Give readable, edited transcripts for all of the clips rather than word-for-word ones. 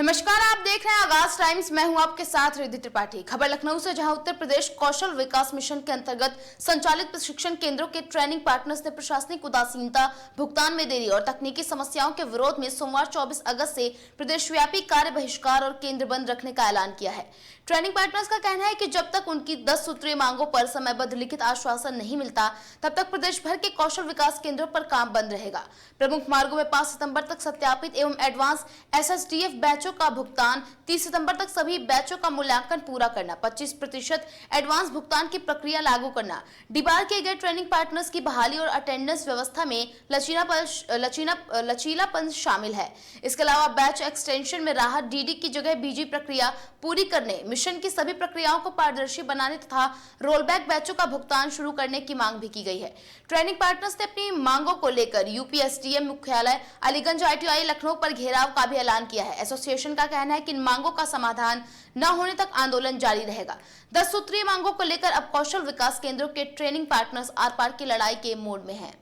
नमस्कार, आप देख रहे हैं आगाज टाइम्स। मैं हूं आपके साथ रिद्धि त्रिपाठी। खबर लखनऊ से, जहां उत्तर प्रदेश कौशल विकास मिशन के अंतर्गत संचालित प्रशिक्षण केंद्रों के ट्रेनिंग पार्टनर्स ने प्रशासनिक उदासीनता, भुगतान में देरी और तकनीकी समस्याओं के विरोध में सोमवार 24 अगस्त से प्रदेशव्यापी कार्य बहिष्कार और केंद्र बंद रखने का ऐलान किया है। ट्रेनिंग पार्टनर्स का कहना है कि जब तक उनकी 10 सूत्रीय मांगों पर समयबद्ध लिखित आश्वासन नहीं मिलता, तब तक प्रदेश भर के कौशल विकास केंद्रों पर काम बंद रहेगा। प्रमुख मार्गों में 5 सितंबर तक सत्यापित एवं एडवांस SSDF बैचों का भुगतान, 30 सितंबर तक सभी बैचों का मूल्यांकन पूरा करना, 25% एडवांस भुगतान की प्रक्रिया लागू करना, डिबार किए गए ट्रेनिंग पार्टनर्स की बहाली और अटेंडेंस व्यवस्था में लचीलापन शामिल है। इसके अलावा बैच एक्सटेंशन में राहत, DD की जगह BG प्रक्रिया पूरी करने, मिशन की सभी प्रक्रियाओं को पारदर्शी बनाने तथा रोलबैक बैचों का भुगतान शुरू करने की मांग भी की गई है। ट्रेनिंग पार्टनर्स ने अपनी मांगों को लेकर UP SDM मुख्यालय अलीगंज ITI लखनऊ पर घेराव का भी ऐलान किया है। एसोसिएशन का कहना है कि इन मांगों का समाधान न होने तक आंदोलन जारी रहेगा। 10 सूत्रीय मांगों को लेकर अब कौशल विकास केंद्रों के ट्रेनिंग पार्टनर्स आर पार की लड़ाई के मोड में हैं।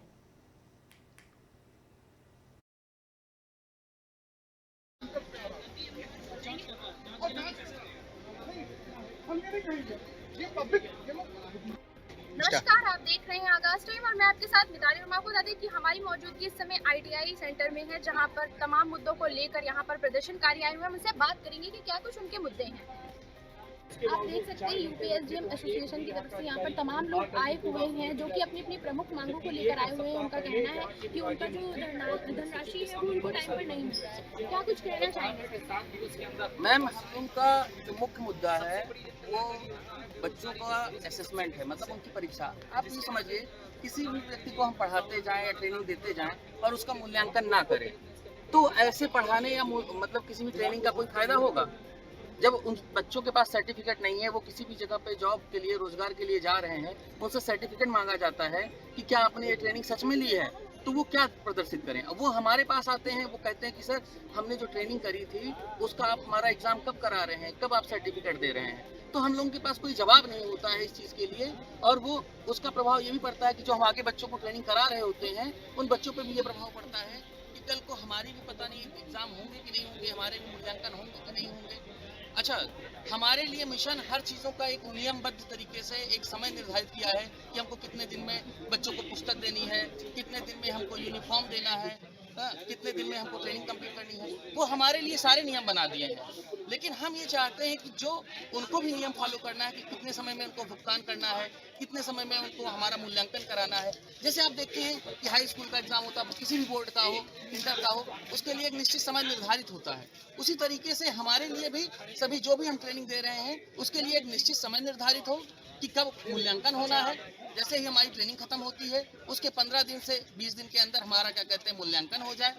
नमस्कार, आप देख रहे हैं आगाज टाइम और मैं आपके साथ मिताली। और आपको बता दें कि हमारी मौजूदगी इस समय ITI सेंटर में है, जहां पर तमाम मुद्दों को लेकर यहां पर प्रदर्शनकारी आए हुए हैं। हम उनसे बात करेंगे कि क्या कुछ उनके मुद्दे हैं। आप देख सकते हैं UP SDM एसोसिएशन की तरफ से यहाँ पर तमाम लोग आए हुए हैं, जो कि अपनी अपनी प्रमुख मांगों को लेकर आए हुए हैं। उनका कहना है कि उनका जो धनराशि है वो उनको टाइम पर नहीं मिल रहा है। क्या कुछ कहना चाहेंगे मैम? उनका जो मुख्य मुद्दा है वो बच्चों का असेसमेंट है, मतलब उनकी परीक्षा। आप ये समझिए, किसी भी व्यक्ति को हम पढ़ाते जाएं या ट्रेनिंग देते जाएं और उसका मूल्यांकन ना करें, तो ऐसे पढ़ाने या मतलब किसी भी ट्रेनिंग का कोई फायदा होगा? जब उन बच्चों के पास सर्टिफिकेट नहीं है, वो किसी भी जगह पे जॉब के लिए, रोजगार के लिए जा रहे हैं, उनसे सर्टिफिकेट मांगा जाता है कि क्या आपने ये ट्रेनिंग सच में ली है, तो वो क्या प्रदर्शित करें? अब वो हमारे पास आते हैं, वो कहते हैं कि सर हमने जो ट्रेनिंग करी थी उसका आप हमारा एग्जाम कब करा रहे हैं, कब आप सर्टिफिकेट दे रहे हैं? तो हम लोगों के पास कोई जवाब नहीं होता है इस चीज़ के लिए। और वो उसका प्रभाव ये भी पड़ता है कि जो हम आगे बच्चों को ट्रेनिंग करा रहे होते हैं, उन बच्चों पर भी ये प्रभाव पड़ता है कि कल को हमारी भी पता नहीं एग्जाम होंगे कि नहीं होंगे, हमारे भी मूल्यांकन होंगे कि नहीं होंगे। अच्छा, हमारे लिए मिशन हर चीज़ों का एक नियमबद्ध तरीके से एक समय निर्धारित किया है कि हमको कितने दिन में बच्चों को पुस्तक देनी है, कितने दिन में हमको यूनिफॉर्म देना है, कितने दिन में हमको ट्रेनिंग कंप्लीट करनी है। वो हमारे लिए सारे नियम बना दिए हैं, लेकिन हम ये चाहते हैं कि जो उनको भी नियम फॉलो करना है कि कितने समय में उनको भुगतान करना है, कितने समय में उनको हमारा मूल्यांकन कराना है। जैसे आप देखते हैं कि हाई स्कूल का एग्जाम होता है, किसी भी बोर्ड का हो, इंटर का हो, उसके लिए एक निश्चित समय निर्धारित होता है। उसी तरीके से हमारे लिए भी सभी जो भी हम ट्रेनिंग दे रहे हैं, उसके लिए एक निश्चित समय निर्धारित हो कि कब मूल्यांकन होना है। जैसे ही हमारी ट्रेनिंग खत्म होती है, उसके 15 दिन से 20 दिन के अंदर हमारा क्या कहते हैं मूल्यांकन हो जाए,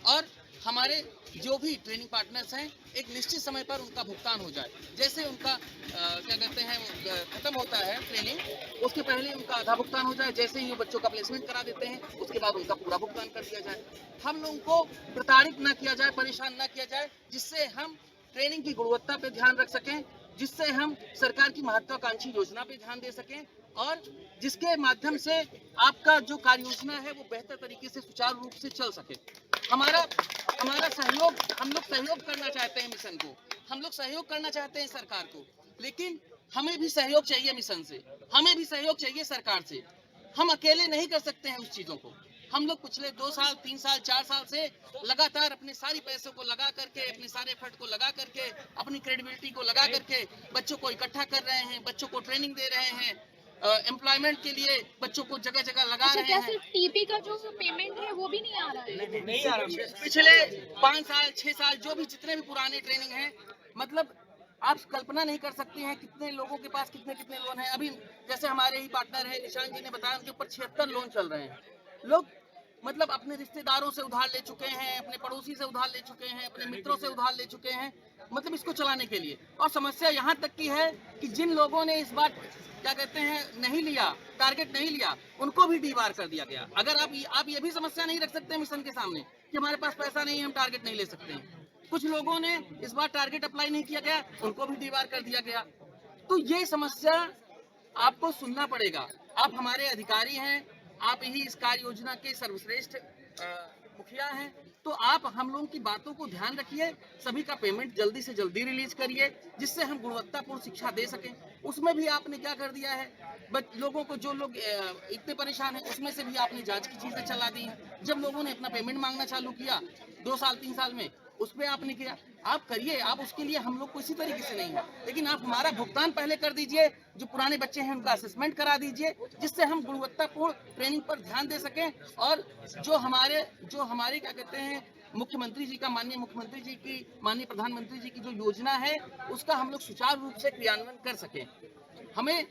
और हमारे जो भी ट्रेनिंग पार्टनर्स हैं एक निश्चित समय पर उनका भुगतान हो जाए। जैसे उनका क्या कहते हैं खत्म होता है ट्रेनिंग, उसके पहले उनका आधा भुगतान हो जाए। जैसे ही वो बच्चों का प्लेसमेंट करा देते हैं, उसके बाद उनका पूरा भुगतान कर दिया जाए। हम लोगों को प्रताड़ित ना किया जाए, परेशान ना किया जाए, जिससे हम ट्रेनिंग की गुणवत्ता पे ध्यान रख सकें, जिससे हम सरकार की महत्वाकांक्षी योजना पे ध्यान दे सकें, और जिसके माध्यम से आपका जो कार्य योजना है वो बेहतर तरीके से सुचारू रूप से चल सके। हमारा सहयोग, हम लोग सहयोग करना चाहते हैं मिशन को, हम लोग सहयोग करना चाहते हैं सरकार को, लेकिन हमें भी सहयोग चाहिए मिशन से, हमें भी सहयोग चाहिए सरकार से। हम अकेले नहीं कर सकते हैं उस चीज़ों को। हम लोग पिछले 2 साल, 3 साल, 4 साल से लगातार अपने सारी पैसों को लगा करके, अपने सारे एफर्ट को लगा करके, अपनी क्रेडिबिलिटी को लगा करके बच्चों को इकट्ठा कर रहे हैं, बच्चों को ट्रेनिंग दे रहे हैं, एम्प्लॉयमेंट के लिए बच्चों को जगह जगह लगा रहे हैं। TP का जो पेमेंट है वो भी नहीं आ रहा है? नहीं आ रहा। पिछले 5 साल, 6 साल जो भी जितने भी पुराने ट्रेनिंग हैं, मतलब आप कल्पना नहीं कर सकते हैं कितने लोगों के पास कितने कितने लोन हैं। अभी जैसे हमारे ही पार्टनर है निशांत जी ने बताया, उनके ऊपर 76 लोन चल रहे हैं। लोग मतलब अपने रिश्तेदारों से उधार ले चुके हैं, अपने पड़ोसी से उधार ले चुके हैं, अपने मित्रों से उधार ले चुके हैं, मतलब इसको चलाने के लिए। और समस्या यहाँ तक की है कि जिन लोगों ने इस बार क्या कहते हैं नहीं लिया, टारगेट नहीं लिया, उनको भी डीबार कर दिया गया। अगर आप ये भी समस्या नहीं रख सकते मिशन के सामने कि हमारे पास पैसा नहीं है, हम टारगेट नहीं ले सकते हैं। कुछ लोगों ने इस बार टारगेट अप्लाई नहीं किया गया, उनको भी डीबार कर दिया गया। तो ये समस्या आपको सुनना पड़ेगा। आप हमारे अधिकारी हैं, आप ही इस कार्य योजना के सर्वश्रेष्ठ मुखिया हैं, तो आप हम लोगों की बातों को ध्यान रखिए, सभी का पेमेंट जल्दी से जल्दी रिलीज करिए, जिससे हम गुणवत्तापूर्ण शिक्षा दे सकें। उसमें भी आपने क्या कर दिया है, लोगों को, जो लोग इतने परेशान हैं, उसमें से भी आपने जांच की चीजें चला दी हैं। जब लोगों ने अपना पेमेंट मांगना चालू किया 2 साल 3 साल में, उस पर आपने किया, आप करिए, आप उसके लिए हम लोग को इसी तरीके से नहीं है, लेकिन आप हमारा भुगतान पहले कर दीजिए, जो पुराने बच्चे हैं उनका असेसमेंट करा दीजिए, जिससे हम गुणवत्तापूर्ण ट्रेनिंग पर ध्यान दे सकें, और जो हमारे क्या कहते हैं, मुख्यमंत्री जी का, माननीय मुख्यमंत्री जी की, माननीय प्रधानमंत्री जी की जो योजना है, उसका हम लोग सुचारू रूप से क्रियान्वयन कर सकें। हमें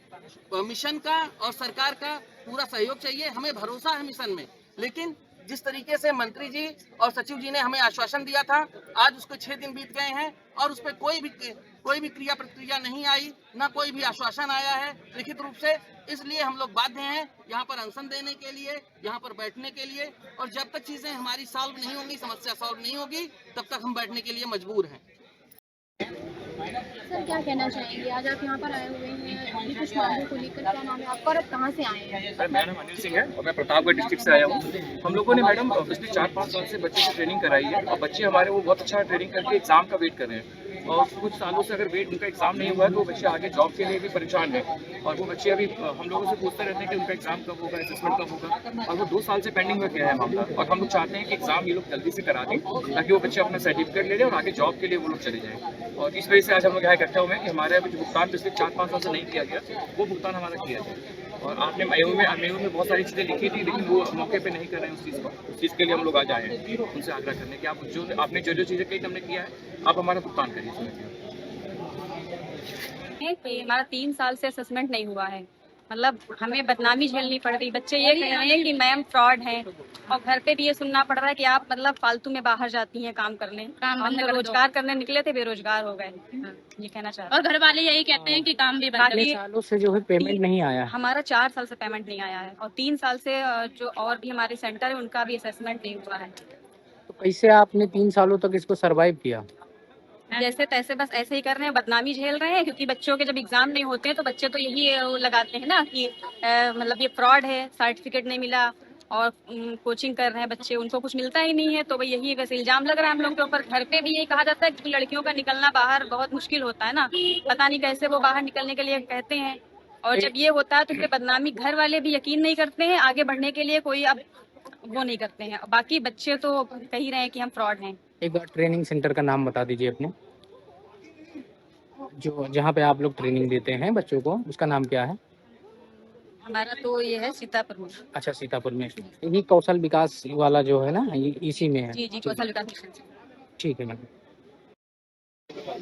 मिशन का और सरकार का पूरा सहयोग चाहिए, हमें भरोसा है मिशन में, लेकिन जिस तरीके से मंत्री जी और सचिव जी ने हमें आश्वासन दिया था, आज उसको 6 दिन बीत गए हैं और उस पर कोई भी क्रिया प्रतिक्रिया नहीं आई, ना कोई भी आश्वासन आया है लिखित रूप से। इसलिए हम लोग बाध्य हैं यहाँ पर अनशन देने के लिए, यहाँ पर बैठने के लिए, और जब तक चीजें हमारी सॉल्व नहीं होंगी, समस्या सॉल्व नहीं होगी, तब तक हम बैठने के लिए मजबूर हैं। सर क्या कहना चाहेंगे, आज आप यहाँ पर आए हुए हैं अपनी कुछ मांगों को लेकर, क्या नाम है आपका और आप कहाँ से आए हैं? सर मेरा नाम अनिल सिंह है और मैं प्रतापगढ़ डिस्ट्रिक्ट से आया हूँ। हम लोगों ने मैडम पिछले 4-5 साल से बच्चे की ट्रेनिंग कराई है और बच्चे हमारे वो बहुत अच्छा ट्रेनिंग करके एग्जाम का वेट कर रहे हैं, और कुछ सालों से अगर उनका एग्जाम नहीं हुआ है तो बच्चे आगे जॉब के लिए भी परेशान है, और वो बच्चे अभी हम लोगों से पूछते रहते हैं कि उनका एग्जाम कब होगा, असेसमेंट कब होगा, और वो 2 साल से पेंडिंग में गया है मामला। और हम लोग चाहते हैं कि एग्जाम ये लोग जल्दी से करा दें ताकि वो बच्चे अपना सर्टिफिकेट ले लें और आगे जॉब के लिए वो लोग चले जाएँ। और इस वजह से आज हम लोग यहाँ इकट्ठा हुए हैं कि हमारे अभी जो भुगतान पिछले 4-5 साल से नहीं किया गया, वो भुगतान हमारा किया जाए। और आपने मेयू में बहुत सारी चीज़ें लिखी थी, लेकिन वो मौके पे नहीं कर रहे हैं उस चीज़ के लिए हम लोग आज आए हैं उनसे आग्रह करने कि आप आपने जो चीज़ें कही हमने किया है, आप हमारा भुगतान करिए इसमें। कि हमारा 3 साल से असेसमेंट नहीं हुआ है, मतलब हमें बदनामी झेलनी पड़ रही। बच्चे ये कह रहे हैं कि मैम फ्रॉड हैं, और घर पे भी ये सुनना पड़ रहा है कि आप मतलब फालतू में बाहर जाती हैं काम करने, हम रोजगार करने निकले थे, बेरोजगार हो गए। ये कहना चाहते हैं। और घर वाले यही कहते हैं कि काम भी बंद बाकी सालों से जो है पेमेंट नहीं आया है। हमारा 4 साल से पेमेंट नहीं आया है, और 3 साल से जो और भी हमारे सेंटर है उनका भी असेसमेंट नहीं हुआ है। तो कैसे आपने 3 सालों तक इसको सरवाइव किया? जैसे तैसे बस ऐसे ही कर रहे हैं, बदनामी झेल रहे हैं, क्योंकि बच्चों के जब एग्जाम नहीं होते हैं तो बच्चे तो यही लगाते हैं ना कि मतलब ये फ्रॉड है, सर्टिफिकेट नहीं मिला, और कोचिंग कर रहे हैं बच्चे, उनको कुछ मिलता ही नहीं है, तो भाई यही वैसे इल्जाम लग रहा है हम लोग के ऊपर। घर पे भी यही कहा जाता है कि लड़कियों का निकलना बाहर बहुत मुश्किल होता है ना, पता नहीं कैसे वो बाहर निकलने के लिए कहते हैं, और जब ये होता है तो फिर बदनामी घर वाले भी यकीन नहीं करते हैं, आगे बढ़ने के लिए कोई अब वो नहीं करते हैं। बाकी बच्चे तो कह ही रहे हैं कि हम फ्रॉड हैं। एक बार ट्रेनिंग सेंटर का नाम बता दीजिए अपने, जो जहाँ पे आप लोग ट्रेनिंग देते हैं बच्चों को, उसका नाम क्या है? हमारा तो ये है सीतापुर में। अच्छा, सीतापुर में। यही कौशल विकास वाला जो है ना, ये इसी में है। जी कौशल विकास मिशन। ठीक है मैम।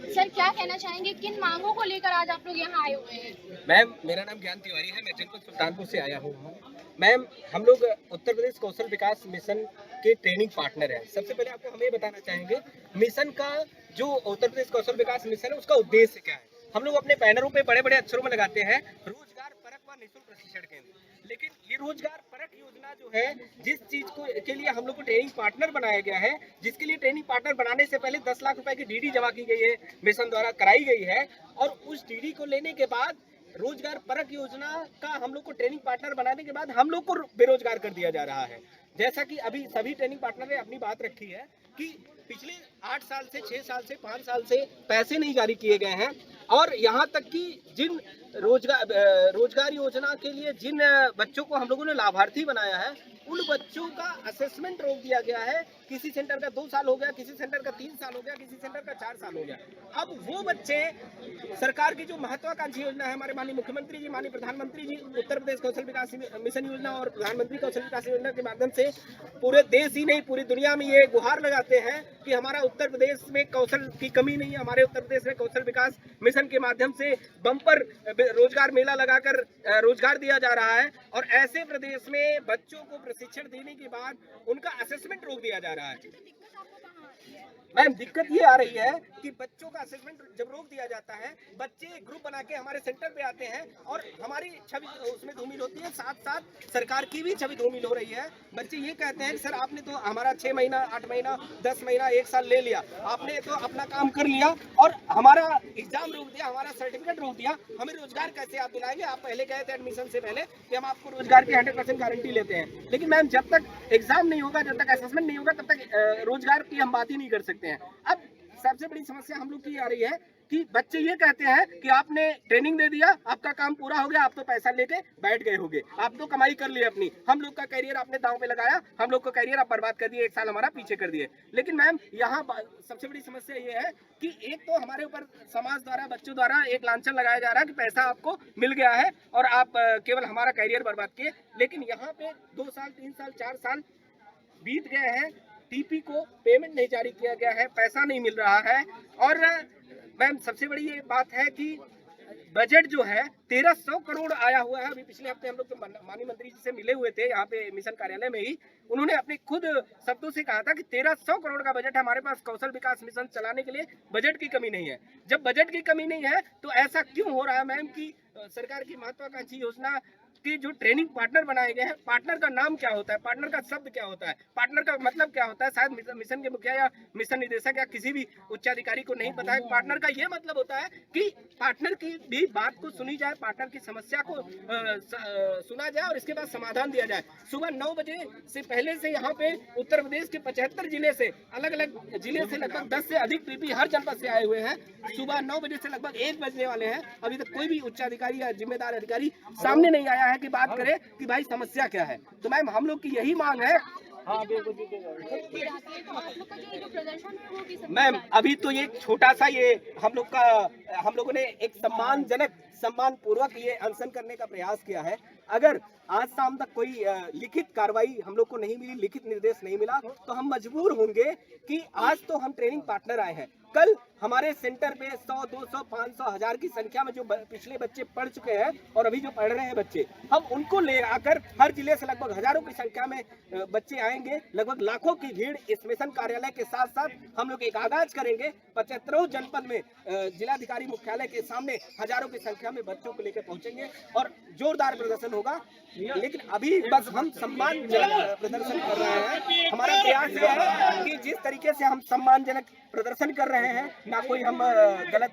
सर क्या कहना चाहेंगे, किन मांगों को लेकर आज आप लोग यहाँ आए हुए हैं? मैम मेरा नाम ज्ञान तिवारी है, मैं जनपद सुल्तानपुर से आया हूँ। मैम हम लोग उत्तर प्रदेश कौशल विकास मिशन के ट्रेनिंग पार्टनर हैं। सबसे पहले आपको हम ये बताना चाहेंगे मिशन का, जो उत्तर प्रदेश कौशल विकास मिशन है उसका उद्देश्य क्या है। हम लोग अपने बैनरों पे बड़े बड़े अक्षरों में लगाते हैं रोजगार परक व निःशुल्क प्रशिक्षण केंद्र, लेकिन ये रोजगार परक योजना जो है, जिस चीज को के लिए हम लोग को ट्रेनिंग पार्टनर बनाया गया है, जिसके लिए ट्रेनिंग पार्टनर बनाने से पहले 10 लाख रुपए की डीडी जमा की गई है, मिशन द्वारा कराई गई है, और उस डीडी को लेने के बाद रोजगार परक योजना का हम लोग को ट्रेनिंग पार्टनर बनाने के बाद हम लोग को बेरोजगार कर दिया जा रहा है। जैसा कि अभी सभी ट्रेनिंग पार्टनर ने अपनी बात रखी है कि पिछले 8 साल से, 6 साल से, 5 साल से पैसे नहीं जारी किए गए हैं, और यहाँ तक कि जिन रोजगार योजना के लिए जिन बच्चों को हम लोगों ने लाभार्थी बनाया है, उन बच्चों का असेसमेंट रोक दिया गया है। किसी सेंटर का 2 साल हो गया, किसी सेंटर का 3 साल हो गया, किसी सेंटर का 4 साल हो गया। अब वो बच्चे सरकार की जो महत्वाकांक्षी योजना है, हमारे माननीय मुख्यमंत्री जी, माननीय प्रधानमंत्री जी, उत्तर प्रदेश कौशल विकास मिशन योजना और प्रधानमंत्री कौशल विकास योजना के माध्यम से पूरे देश ही नहीं पूरी दुनिया में ये गुहार लगाते हैं कि हमारा उत्तर प्रदेश में कौशल की कमी नहीं है। हमारे उत्तर प्रदेश में कौशल विकास मिशन के माध्यम से बम्पर रोजगार मेला लगाकर रोजगार दिया जा रहा है, और ऐसे प्रदेश में बच्चों को प्रशिक्षण देने के बाद उनका असेसमेंट रोक दिया जा रहा है। मैम दिक्कत ये आ रही है कि बच्चों का असेसमेंट जब रोक दिया जाता है, बच्चे ग्रुप बना के हमारे सेंटर पे आते हैं और हमारी छवि उसमें धूमिल होती है, साथ साथ सरकार की भी छवि धूमिल हो रही है। बच्चे ये कहते हैं कि सर आपने तो हमारा 6 महीना 8 महीना 10 महीना 1 साल ले लिया, आपने तो अपना काम कर लिया और हमारा एग्जाम रोक दिया, हमारा सर्टिफिकेट रोक दिया, हमें रोजगार कैसे आप दिलाएंगे? आप पहले गए थे एडमिशन से पहले कि हम आपको रोजगार की 100% गारंटी लेते हैं, लेकिन मैम जब तक एग्जाम नहीं होगा, जब तक असेसमेंट नहीं होगा, तब तक रोजगार की हम बात ही नहीं कर सकते हैं। अब सबसे बड़ी समस्या हम लोग की आ रही है कि बच्चे ये कहते हैं कि आपने ट्रेनिंग दे दिया, आपका काम पूरा हो गया, आप तो पैसा लेके बैठ गए होगे, आप तो कमाई कर ली अपनी, हम लोग का करियर आपने दांव पे लगाया, हम लोग का करियर आप बर्बाद कर दिए, 1 साल हमारा पीछे कर दिए। लेकिन मैम यहाँ सबसे बड़ी समस्या ये है कि एक तो हमारे ऊपर समाज द्वारा, बच्चों द्वारा एक लांछन लगाया जा रहा है कि पैसा आपको मिल गया है और आप केवल हमारा करियर बर्बाद किए। लेकिन यहाँ पे 2 साल 3 साल 4 साल बीत गए हैं, टीपी को पेमेंट नहीं जारी किया गया है, पैसा नहीं मिल रहा है। और मैम सबसे बड़ी ये बात है कि बजट जो है 1300 करोड़ आया हुआ है। अभी पिछले हफ्ते हम लोग तो माननीय मंत्री जी से मिले हुए थे यहाँ पे मिशन कार्यालय में ही, उन्होंने अपने खुद शब्दों से कहा था कि 1300 करोड़ का बजट है हमारे पास, कौशल विकास मिशन चलाने के लिए बजट की कमी नहीं है। जब बजट की कमी नहीं है तो ऐसा क्यों हो रहा है मैम कि सरकार की महत्वाकांक्षी योजना कि जो ट्रेनिंग पार्टनर बनाए गए हैं, पार्टनर का नाम क्या होता है, पार्टनर का शब्द क्या होता है, पार्टनर का मतलब क्या होता है, शायद मिशन के मुखिया या मिशन निदेशक या किसी भी उच्चाधिकारी को नहीं पता है। पार्टनर का ये मतलब होता है कि पार्टनर की भी बात को सुनी जाए, पार्टनर की समस्या को सुना जाए और इसके बाद समाधान दिया जाए। सुबह 9 बजे से पहले से यहाँ पे उत्तर प्रदेश के 75 जिले से, अलग अलग जिले से लगभग 10 से अधिक टीपी हर जनपद से आए हुए हैं। सुबह 9 बजे से लगभग 1 बजने वाले हैं, अभी तक कोई भी उच्चाधिकारी या जिम्मेदार अधिकारी सामने नहीं आया है कि बात करे कि भाई समस्या क्या है। तो मैम हम लोग की यही मांग है। मैम अभी तो ये छोटा सा ये हम लोगों ने एक सम्मान पूर्वक ये अनशन करने का प्रयास किया है। अगर आज शाम तक कोई लिखित कार्रवाई हम लोग को नहीं मिली, लिखित निर्देश नहीं मिला, तो हम मजबूर होंगे कि आज तो हम ट्रेनिंग पार्टनर आए हैं, कल हमारे सेंटर पे 100, 200, 500, 1000 की संख्या में जो पिछले बच्चे पढ़ चुके हैं और अभी जो पढ़ रहे हैं बच्चे, हम उनको ले आकर हर जिले से लगभग हजारों की संख्या में बच्चे आएंगे, लगभग लाखों की भीड़ इस मिशन कार्यालय के साथ साथ हम लोग एक आगाज करेंगे। 75 जनपद में जिलाधिकारी मुख्यालय के सामने हजारों की संख्या में बच्चों को लेकर पहुंचेंगे और जोरदार प्रदर्शन होगा। लेकिन अभी बस हम सम्मानजनक प्रदर्शन कर रहे हैं। हमारा प्रयास यह है कि जिस तरीके से हम सम्मानजनक प्रदर्शन कर रहे हैं, ना कोई हम गलत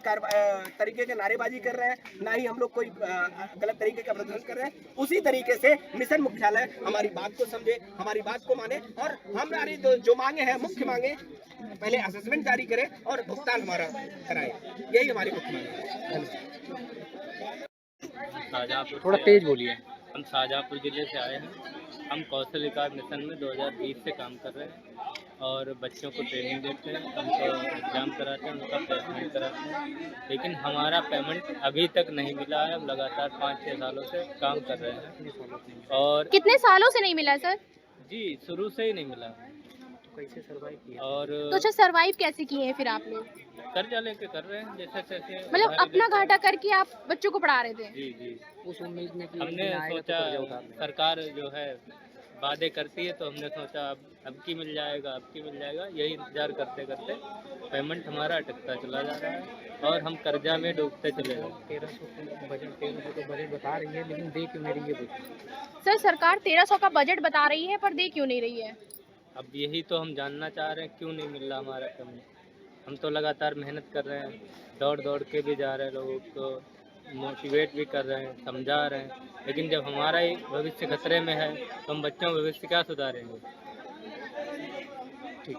तरीके के नारेबाजी कर रहे हैं, ना ही हम लोग कोई गलत तरीके का प्रदर्शन कर रहे हैं, उसी तरीके से मिशन मुख्यालय हमारी बात को समझे, हमारी बात को माने और हमारी जो मांगे हैं, मुख्य मांगे, पहले असेसमेंट जारी करें और भुगतान हमारा कराए, यही हमारी मुख्य मांग है। थोड़ा तेज बोलिए। हम शाहजहाँपुर जिले से आए हैं। हम कौशल विकास मिशन में 2020 से काम कर रहे हैं और बच्चों को ट्रेनिंग देते हैं, उनको एग्ज़ाम कराते हैं, उनका प्लेसमेंट कराते हैं, लेकिन हमारा पेमेंट अभी तक नहीं मिला है। हम लगातार 5-6 सालों से काम कर रहे हैं। और कितने सालों से नहीं मिला सर? जी शुरू से ही नहीं मिला। कैसे सर्वाइव किया? और तो अच्छा सर्वाइव कैसे किए हैं फिर आपने? कर्जा लेके कर रहे हैं, जैसे तैसे मतलब अपना घाटा करके आप बच्चों को पढ़ा रहे थे? जी जी। उस उम्मीद में कि हमने सोचा सरकार जो है वादे करती है, तो हमने सोचा अब की मिल जाएगा, अब की मिल जाएगा, यही इंतजार करते करते पेमेंट हमारा अटकता चला जा रहा है और हम कर्जा में डूबते चले गए। 1300 का बजट बता रही है, लेकिन दे क्यों नहीं रही है? सर सरकार 1300 का बजट बता रही है पर दे क्यों नहीं रही है? अब यही तो हम जानना चाह रहे हैं, क्यों नहीं मिल रहा हमारा पेमेंट। हम तो लगातार मेहनत कर रहे हैं, दौड़ दौड़ के भी जा रहे हैं, लोगों को मोटिवेट भी कर रहे हैं, समझा रहे हैं, लेकिन जब हमारा ही भविष्य खतरे में है तो हम बच्चों का भविष्य क्या सुधारेंगे। ठीक।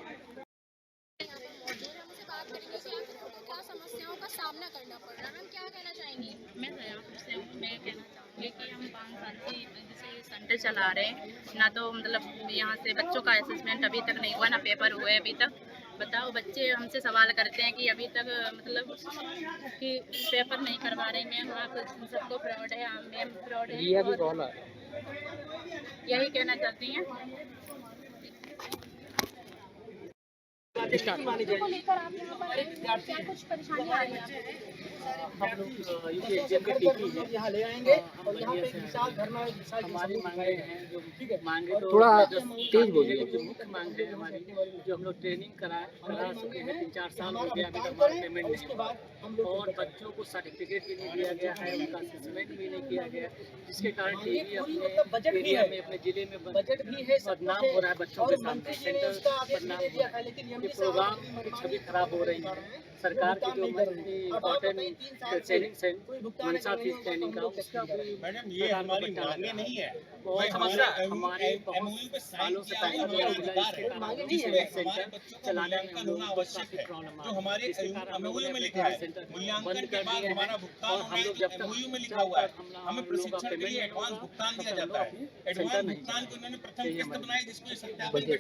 क्या समस्याओं का सामना करना पड़ रहा है, हम क्या कहना चाहेंगे? मैं कहना चाहूँगी कि हम 5 साल से जैसे सेंटर चला रहे हैं ना, तो मतलब यहाँ से बच्चों का असेसमेंट अभी तक नहीं हुआ, ना पेपर हुए अभी तक। बताओ, बच्चे हमसे सवाल करते हैं कि अभी तक मतलब कि पेपर नहीं करवा रहे मैम, आप सबको फ्रॉड है, मैम फ्रॉड है। यही कहना चाहती हैं। बातें नहीं मानी को जाएंगी। लेकर आप यहाँ पर आए हैं, क्या कुछ परेशानी आ रही है? हम लोग यूपी एग्जाम के टीपी हैं, यहाँ ले आएंगे हम और यहाँ पे बढ़िया एक से विशाल धरना हमारी मांगे हैं जो ठीक है। मांगे तो थोड़ा तेज बोलिए। जो मुख्य मांग है हमारी, जो हम लोग ट्रेनिंग करा चुके हैं, 3-4 साल हो गया, अभी तक हमारा पेमेंट नहीं हुआ और बच्चों को सर्टिफिकेट भी नहीं दिया गया है, उनका असेसमेंट भी नहीं किया गया, जिसके कारण टीवी अपने एरिया में, अपने जिले में बजट भी है, सब बदनाम कुछ है। हो रहा है बच्चों के और सामने, मंत्री जी ने सेंटर उसका आदेश बदनाम दे हो दिया रहा है, है। लेकिन ये एमडी प्रोग्राम साहब की छवि खराब हो रही है। सरकार की जो इम्पोर्टेंट ट्रेनिंग मनसा फीस ट्रेनिंग का उसका मैडम ये हमारी मांगे नहीं है, बहुत समस्या हमारे बहुत सालों से पैसा मिला इसके कारण सेंटर चलाने में हम लोग काफी प्रॉब्लम जो हमारे इसके कारण हम लोगों ने MOU में अपने लिखा है, सेंटर मूल्यांकन बंद के कर बाद दिए हमारा हैं भुगतान और होगा, हम लोग जब तक MOU में लिखा हुआ है, हमें हम लोगों का प्रशिक्षण के पेमेंट लिए नहीं एडवांस होगा, भुगतान दिया तब तक हम जाता लोग है। अपने एडवांस सेंटर नहीं भुगतान को उन्होंने प्रथम यही किस्त हमारी बनाई जिसको ये सत्यापन में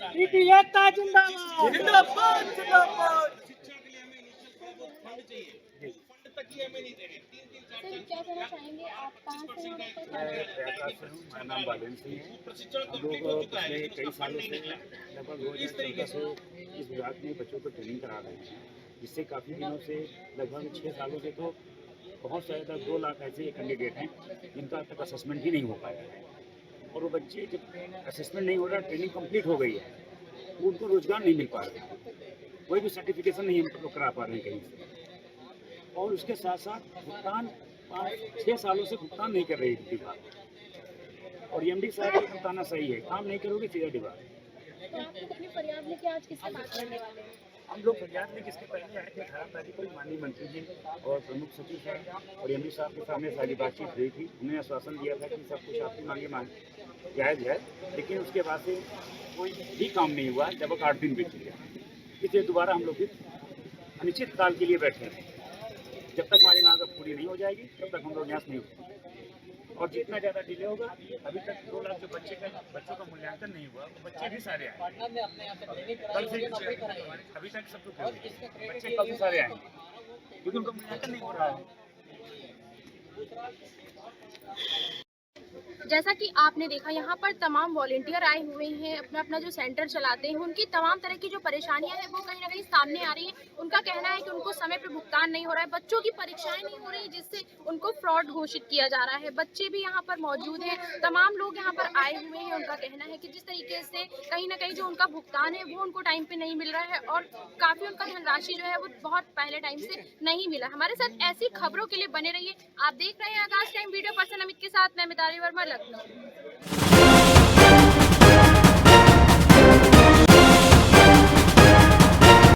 डालना है। जिंदाबाद जिंदाबाद। शिक्षा के लिए हमें इनिशियल थोड़ा बहुत फंड चाहिए, फंड तक ही हमें नहीं दे रहे। 3-3 सर क्या कहना चाहेंगे आप कहाँ से हैं? प्रयागराज से हूँ, मेरा नाम बालेन सिंह है। प्रशिक्षण हम कंप्लीट लोग हो चुका है, पिछले लेकिन कई उसका सालों फंड से नहीं मिला। लगभग 2014 से इस विभाग में बच्चों को ट्रेनिंग करा रहे हैं, जिससे काफ़ी दिनों से लगभग 6 सालों से तो बहुत ज़्यादा 2 लाख ऐसे कैंडिडेट हैं जिनका अब तक असेसमेंट ही नहीं हो पाया है। और वो बच्चे जब असेसमेंट नहीं हो रहा, ट्रेनिंग कंप्लीट हो गई है, तो उनको रोजगार नहीं मिल पा रहा है, कोई भी सर्टिफिकेशन नहीं हम लोग करा पा रहे हैं कहीं से। और उसके साथ साथ भुगतान 5-6 सालों से भुगतान नहीं कर रही है विभाग। और एमडी साहब का बताना सही है, काम नहीं करोगे सीधा डिबार। तो आप लोग अपनी फरियाद लेके आज किससे बात करने वाले हैं? हम लोग फरियाद में किसके पहले आए थे, 18 तारीख को माननीय मंत्री जी और प्रमुख सचिव साहब और एमडी साहब के सामने सारी बातचीत हुई थी। उन्होंने आश्वासन दिया था कि सब कुछ आपकी मांगे जायज़ है, लेकिन उसके बाद से कोई भी काम नहीं हुआ। जब 8 दिन बीत गया, इसलिए दोबारा हम लोग भी अनिश्चित काल के लिए बैठे हैं। जब तक हमारी मांग पूरी नहीं हो जाएगी तब तक हम लोग यहाँ से नहीं उठेंगे। और जितना ज़्यादा डिले होगा, अभी तक 2 लाख जो बच्चों का मूल्यांकन नहीं हुआ, वो बच्चे भी सारे आए कल से, अभी तक सब कुछ बच्चे कल से सारे आएंगे क्योंकि उनका मूल्यांकन नहीं हो रहा है। जैसा कि आपने देखा यहाँ पर तमाम वॉलेंटियर आए हुए हैं, अपना अपना जो सेंटर चलाते हैं, उनकी तमाम तरह की जो परेशानियां हैं वो कहीं ना कहीं सामने आ रही हैं। उनका कहना है कि उनको समय पर भुगतान नहीं हो रहा है, बच्चों की परीक्षाएं नहीं हो रही, जिससे उनको फ्रॉड घोषित किया जा रहा है। बच्चे भी यहाँ पर मौजूद हैं, तमाम लोग यहाँ पर आए हुए हैं। उनका कहना है कि जिस तरीके से कहीं ना कहीं जो उनका भुगतान है वो उनको टाइम पे नहीं मिल रहा है और काफ़ी उनका धनराशि जो है वो बहुत पहले टाइम से नहीं मिला। हमारे साथ ऐसी खबरों के लिए बने रहिए। आप देख रहे हैं आकाश टाइम, वीडियो पर्सन अमित के साथ मैं मिताली वर्मा, लखनऊ।